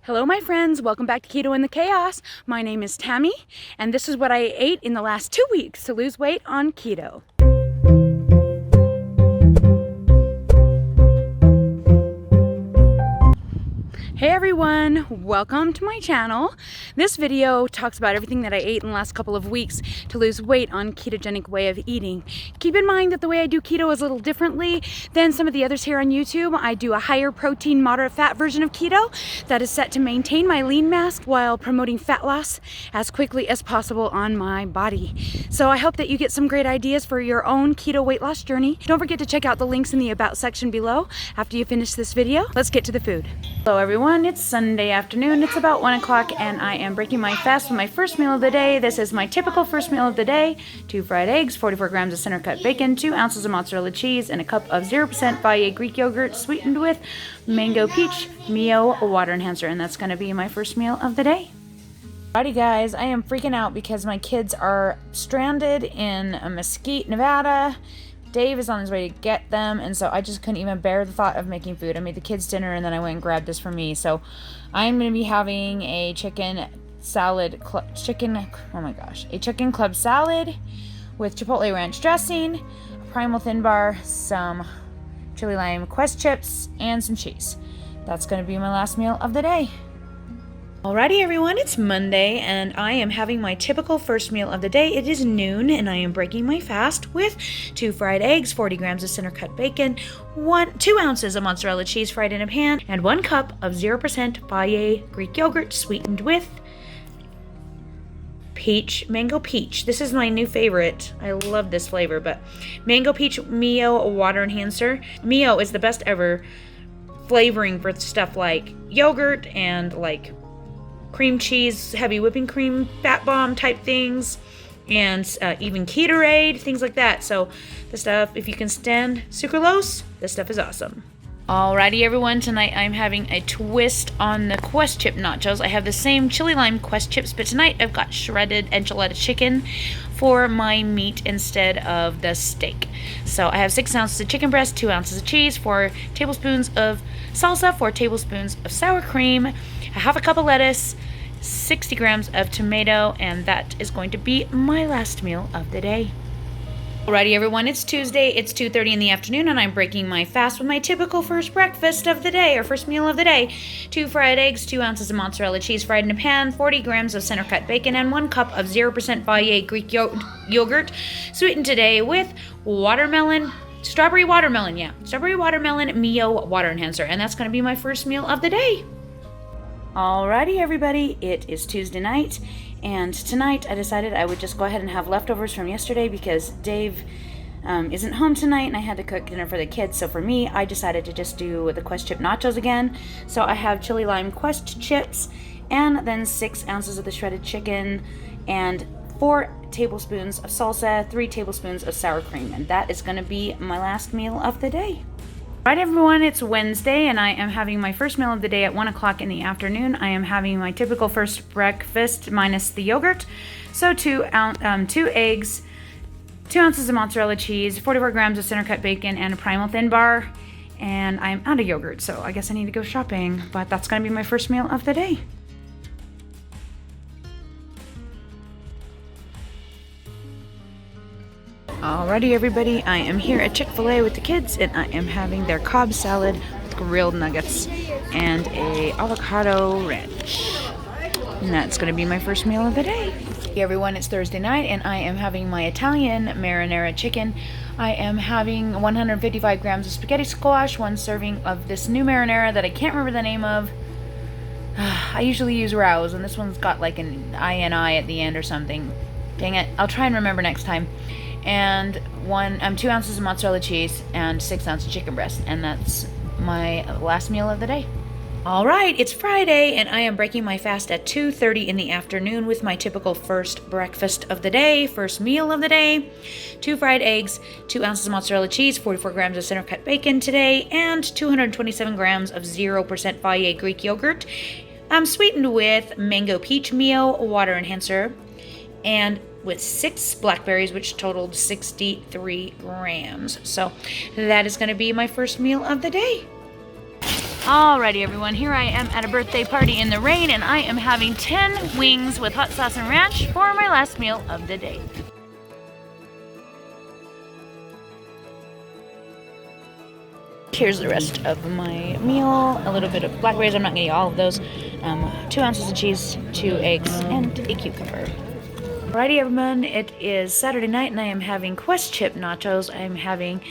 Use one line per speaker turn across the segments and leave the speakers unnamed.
Hello my friends, welcome back to Keto and the Chaos. My name is Tammy, and this is what I ate in the last 2 weeks to lose weight on keto. Hey everyone, welcome to my channel. This video talks about everything that I ate in the last couple of weeks to lose weight on ketogenic way of eating. Keep in mind that the way I do keto is a little differently than some of the others here on YouTube. I do a higher protein, moderate fat version of keto that is set to maintain my lean mass while promoting fat loss as quickly as possible on my body. So I hope that you get some great ideas for your own keto weight loss journey. Don't forget to check out the links in the about section below after you finish this video. Let's get to the food. Hello everyone. It's Sunday afternoon. It's about 1 o'clock and I am breaking my fast with my first meal of the day. This is my typical first meal of the day. 2 fried eggs, 44 grams of center cut bacon, 2 ounces of mozzarella cheese, and a cup of 0% Valle Greek yogurt sweetened with mango peach Mio water enhancer. And that's going to be my first meal of the day. Alrighty guys, I am freaking out because my kids are stranded in Mesquite, Nevada. Dave is on his way to get them, and so I just couldn't even bear the thought of making food. I made the kids dinner, and then I went and grabbed this for me. So I'm going to be having a chicken club salad with chipotle ranch dressing, a primal thin bar, some chili lime Quest chips, and some cheese. That's going to be my last meal of the day. Alrighty everyone, it's Monday and I am having my typical first meal of the day. It is noon and I am breaking my fast with 2 fried eggs, 40 grams of center cut bacon, 2 ounces of mozzarella cheese fried in a pan, and 1 cup of 0% Valle Greek yogurt sweetened with mango peach. This is my new favorite. I love this flavor, but mango peach Mio water enhancer. Mio is the best ever flavoring for stuff like yogurt and like cream cheese, heavy whipping cream, fat bomb type things, and even Ketorade, things like that. So the stuff, if you can stand sucralose, this stuff is awesome. Alrighty everyone, tonight I'm having a twist on the Quest chip nachos. I have the same chili lime Quest chips, but tonight I've got shredded enchilada chicken for my meat instead of the steak. So I have 6 ounces of chicken breast, 2 ounces of cheese, 4 tablespoons of salsa, 4 tablespoons of sour cream, a half a cup of lettuce, 60 grams of tomato, and that is going to be my last meal of the day. Alrighty everyone, it's Tuesday, it's 2:30 in the afternoon, and I'm breaking my fast with my typical first breakfast of the day, or first meal of the day. 2 fried eggs, 2 ounces of mozzarella cheese fried in a pan, 40 grams of center cut bacon, and 1 cup of 0% Valle Greek yogurt, sweetened today with strawberry watermelon Mio water enhancer, and that's going to be my first meal of the day. Alrighty everybody, it is Tuesday night, and tonight I decided I would just go ahead and have leftovers from yesterday because Dave isn't home tonight and I had to cook dinner for the kids. So for me, I decided to just do the Quest chip nachos again. So I have chili lime Quest chips, and then 6 ounces of the shredded chicken, and 4 tablespoons of salsa, 3 tablespoons of sour cream, and that is going to be my last meal of the day. Right everyone, it's Wednesday and I am having my first meal of the day at 1 o'clock in the afternoon. I am having my typical first breakfast minus the yogurt. So 2 eggs, 2 ounces of mozzarella cheese, 44 grams of center cut bacon, and a primal thin bar. And I'm out of yogurt, so I guess I need to go shopping, but that's going to be my first meal of the day. Alrighty everybody, I am here at Chick-fil-A with the kids and I am having their Cobb salad with grilled nuggets and a avocado ranch. And that's going to be my first meal of the day. Hey everyone, it's Thursday night and I am having my Italian marinara chicken. I am having 155 grams of spaghetti squash, 1 serving of this new marinara that I can't remember the name of. I usually use Rouse, and this one's got like an INI at the end or something. Dang it, I'll try and remember next time. And 2 ounces of mozzarella cheese and 6 ounces of chicken breast, and that's my last meal of the day. Alright, it's Friday and I am breaking my fast at 2:30 in the afternoon with my typical first breakfast of the day, first meal of the day. 2 fried eggs, 2 ounces of mozzarella cheese, 44 grams of center cut bacon today, and 227 grams of 0% Valle Greek yogurt, sweetened with mango peach Mio water enhancer, and with 6 blackberries, which totaled 63 grams. So that is going to be my first meal of the day. Alrighty everyone, here I am at a birthday party in the rain and I am having 10 wings with hot sauce and ranch for my last meal of the day. Here's the rest of my meal. A little bit of blackberries, I'm not gonna eat all of those. 2 ounces of cheese, 2 eggs, and a cucumber. Alrighty everyone, it is Saturday night and I am having Quest chip nachos. I'm having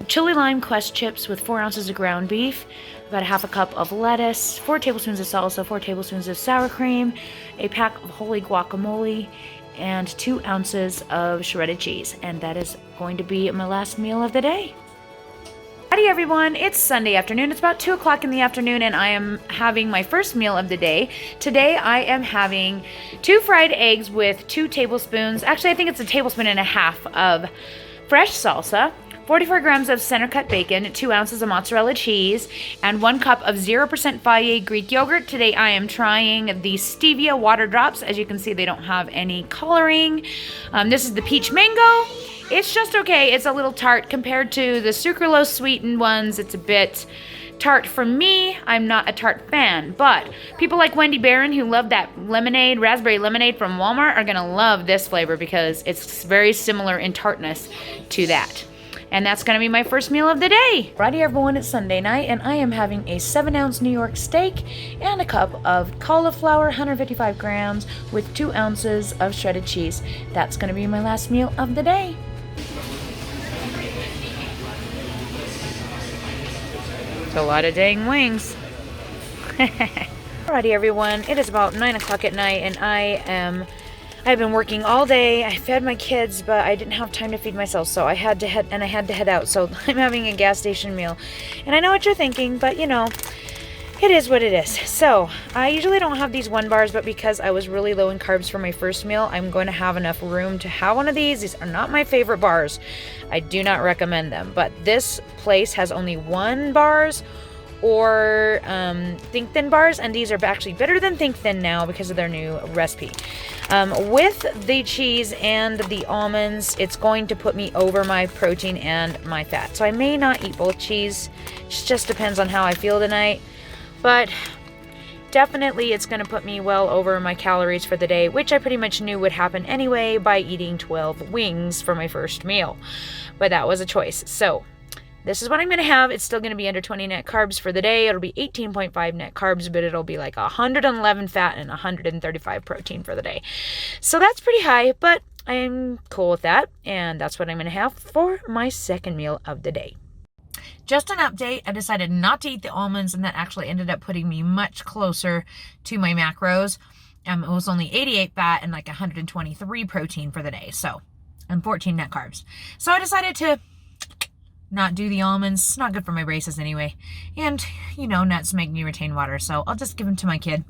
chili lime Quest chips with 4 ounces of ground beef, about a half a cup of lettuce, 4 tablespoons of salsa, 4 tablespoons of sour cream, a pack of holy guacamole, and 2 ounces of shredded cheese. And that is going to be my last meal of the day. Howdy everyone, it's Sunday afternoon. It's about 2 o'clock in the afternoon and I am having my first meal of the day. Today I am having 2 fried eggs with 2 tablespoons, actually I think it's a tablespoon and a half of fresh salsa, 44 grams of center cut bacon, 2 ounces of mozzarella cheese, and 1 cup of 0% Fage Greek yogurt. Today I am trying the stevia water drops. As you can see, they don't have any coloring. This is the peach mango. It's just okay. It's a little tart compared to the sucralose sweetened ones. It's a bit tart for me. I'm not a tart fan, but people like Wendy Barron who love that lemonade, raspberry lemonade from Walmart are gonna love this flavor because it's very similar in tartness to that. And that's gonna be my first meal of the day. Righty everyone, it's Sunday night and I am having a 7-ounce New York steak and a cup of cauliflower, 155 grams with 2 ounces of shredded cheese. That's gonna be my last meal of the day. A lot of dang wings. Alrighty everyone, it is about 9 o'clock at night and I've been working all day. I fed my kids, but I didn't have time to feed myself, so I had to head out. So I'm having a gas station meal. And I know what you're thinking, but you know, it is what it is. So I usually don't have these 1 bars, but because I was really low in carbs for my first meal, I'm going to have enough room to have one of these. These are not my favorite bars. I do not recommend them, but this place has only 1 bars or Think Thin bars, and these are actually better than Think Thin now because of their new recipe. With the cheese and the almonds, it's going to put me over my protein and my fat. So I may not eat both cheese. It just depends on how I feel tonight. But definitely it's going to put me well over my calories for the day, which I pretty much knew would happen anyway by eating 12 wings for my first meal. But that was a choice. So this is what I'm going to have. It's still going to be under 20 net carbs for the day. It'll be 18.5 net carbs, but it'll be like 111 fat and 135 protein for the day. So that's pretty high, but I'm cool with that. And that's what I'm going to have for my second meal of the day. Just an update, I decided not to eat the almonds, and that actually ended up putting me much closer to my macros. It was only 88 fat and like 123 protein for the day, so, and 14 net carbs. So I decided to not do the almonds. It's not good for my braces anyway. And, you know, nuts make me retain water, so I'll just give them to my kid.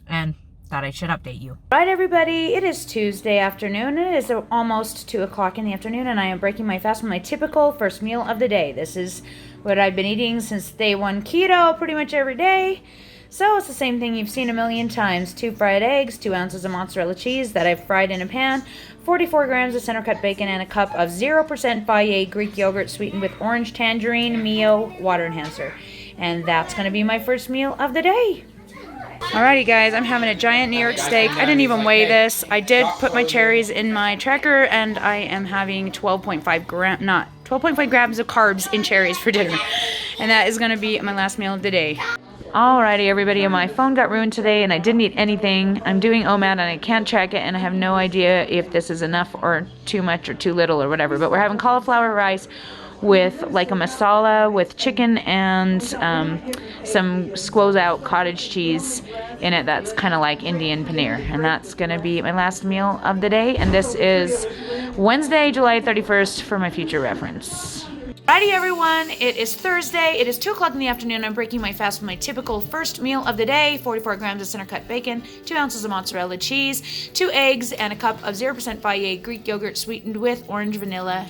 And thought I should update you. Right, everybody, it is Tuesday afternoon. It is almost 2 o'clock in the afternoon, and I am breaking my fast with my typical first meal of the day. This is what I've been eating since day 1 keto, pretty much every day. So it's the same thing you've seen a million times. 2 fried eggs, 2 ounces of mozzarella cheese that I've fried in a pan, 44 grams of center cut bacon, and a cup of 0% Fage Greek yogurt sweetened with orange tangerine Mio water enhancer. And that's going to be my first meal of the day. Alrighty guys, I'm having a giant New York steak. I didn't even weigh this. I did put my cherries in my tracker, and I am having 12.5 grams of carbs in cherries for dinner. And that is going to be my last meal of the day. Alrighty everybody, my phone got ruined today and I didn't eat anything. I'm doing OMAD and I can't check it, and I have no idea if this is enough or too much or too little or whatever. But we're having cauliflower rice with like a masala with chicken and some squoze out cottage cheese in it that's kind of like Indian paneer. And that's going to be my last meal of the day. And this is Wednesday, July 31st for my future reference. Alrighty everyone, it is Thursday, it is 2 o'clock in the afternoon. I'm breaking my fast with my typical first meal of the day, 44 grams of center cut bacon, 2 ounces of mozzarella cheese, 2 eggs, and a cup of 0% Fage Greek yogurt sweetened with orange vanilla,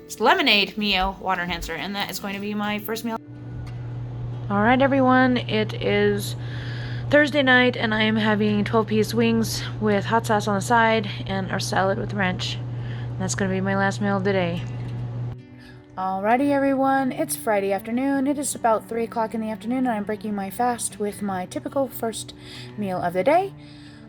it's lemonade Mio water enhancer, and that is going to be my first meal. Alright everyone, it is Thursday night and I am having 12-piece wings with hot sauce on the side and our salad with ranch. That's going to be my last meal of the day. Alrighty everyone, it's Friday afternoon. It is about 3 o'clock in the afternoon and I'm breaking my fast with my typical first meal of the day.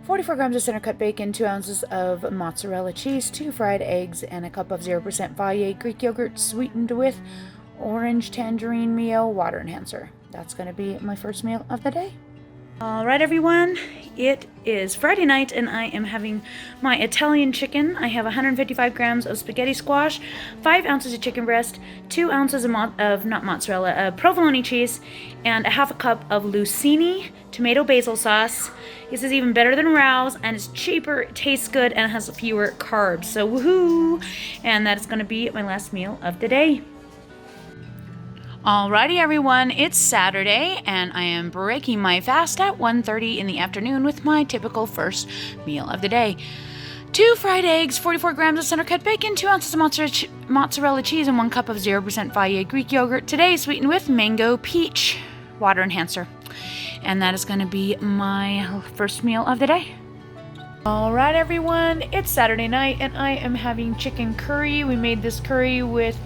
44 grams of center cut bacon, 2 ounces of mozzarella cheese, 2 fried eggs, and a cup of 0% Fage Greek yogurt sweetened with orange tangerine Mio water enhancer. That's going to be my first meal of the day. Alright everyone, it is Friday night and I am having my Italian chicken. I have 155 grams of spaghetti squash, 5 ounces of chicken breast, 2 ounces of provolone cheese, and a half a cup of Lucini tomato basil sauce. This is even better than Rao's and it's cheaper, it tastes good, and it has fewer carbs. So woohoo! And that is going to be my last meal of the day. Alrighty everyone, it's Saturday and I am breaking my fast at 1:30 in the afternoon with my typical first meal of the day. 2 fried eggs, 44 grams of center cut bacon, 2 ounces of mozzarella cheese, and 1 cup of 0% Fage Greek yogurt. Today sweetened with mango peach water enhancer. And that is going to be my first meal of the day. Alright everyone, it's Saturday night and I am having chicken curry. We made this curry with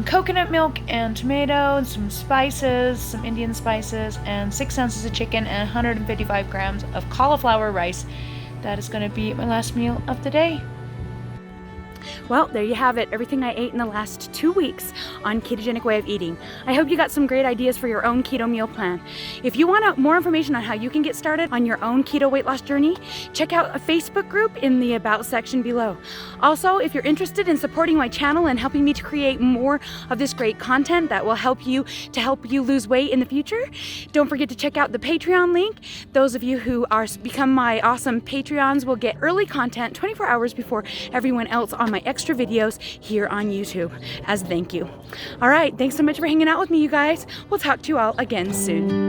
coconut milk and tomato and some spices, some Indian spices, and 6 ounces of chicken and 155 grams of cauliflower rice. That is going to be my last meal of the day.
Well, there you have it, everything I ate in the last 2 weeks on Ketogenic Way of Eating. I hope you got some great ideas for your own keto meal plan. If you want more information on how you can get started on your own keto weight loss journey, check out a Facebook group in the About section below. Also, if you're interested in supporting my channel and helping me to create more of this great content that will help you lose weight in the future, don't forget to check out the Patreon link. Those of you who become my awesome Patreons will get early content 24 hours before everyone else on my extra videos here on YouTube as a thank you. All right, thanks so much for hanging out with me, you guys. We'll talk to you all again soon.